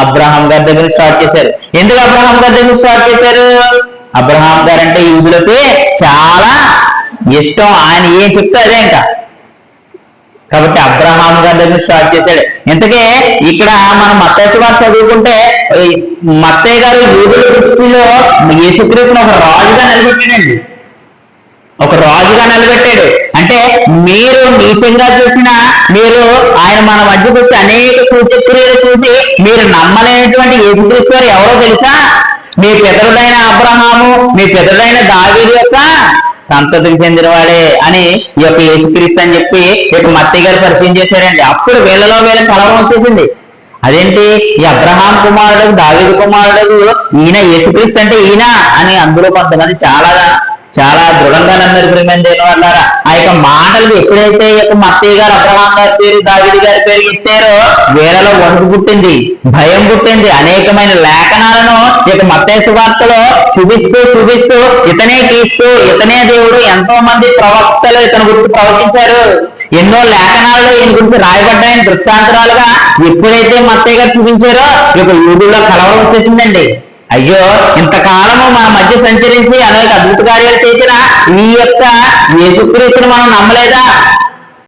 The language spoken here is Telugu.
అబ్రహాం గారి దగ్గర స్టార్ట్ చేశారు. ఎందుకు అబ్రహాం గారి దగ్గర స్టార్ట్ చేశారు? అబ్రహాం గారు అంటే యూదులకి చాలా ఇష్టం, ఆయన ఏం చెప్తే అదే ఇంకా. కాబట్టి అబ్రహాం గారి దగ్గర స్టార్ట్ చేశాడు. ఇంతకే ఇక్కడ మనం మత్తయి సువార్త చదువుకుంటే మత్తయి గారు యూదుల దృష్టిలో యేసుక్రీస్తును ఒక రాజుగా నిలబెట్టాడండి, ఒక రాజుగా నిలబెట్టాడు. అంటే మీరు నీచంగా చూసిన మీరు ఆయన మన మధ్యకు వచ్చి అనేక సూచక్రియలు చూసి మీరు నమ్మలేనటువంటి యేసుక్రీస్తు వారు ఎవరో తెలుసా? మీ పితరుడైన అబ్రహాము, మీ పితరుడైన దావీదు యొక్క సంతతికి చెందినవాడే అని ఈ యొక్క యేసుక్రీస్తు అని చెప్పి ఈ యొక్క మత్తయి గారు పరిచయం చేశారండి. అప్పుడు వీళ్ళలో వీళ్ళ కలవరం వచ్చేసింది. అదేంటి, ఈ అబ్రహాం కుమారుడు, దావీదు కుమారుడు ఈయన యేసుక్రీస్తు అంటే ఈయన అని అందులో కొంతమంది చాలా దృఢంగా నమ్మరు. ప్రియమైన దేవుని వాళ్ళారా, ఆ యొక్క మాటలు ఎప్పుడైతే ఈ యొక్క మత్తయి గారు అబ్రహాం గారి పేరు, దావీదు గారి పేరు ఇచ్చారో వీళ్ళలో వణుకు పుట్టింది, భయం పుట్టింది. అనేకమైన లేఖనాలను ఈ యొక్క మత్తయి సువార్తలో చూపిస్తూ ఇతనే క్రీస్తు, ఇతనే దేవుడు, ఎంతో మంది ప్రవక్తలు ఇతని గురించి ప్రవచించారు. ఎన్నో లేఖనాలలో ఈయన గురించి రాయబడ్డాయని దృష్టాంతరాలుగా ఎప్పుడైతే మత్తయి గారు చూపించారో ఈ యొక్క యూదుల్లో కలవరం వచ్చేసిందండి. అయ్యో, ఇంతకాలము మన మధ్య సంచరించి అనేక అద్భుత కార్యాలు చేసిన ఈ యొక్క యేసుక్రీస్తుని మనం నమ్మలేదా?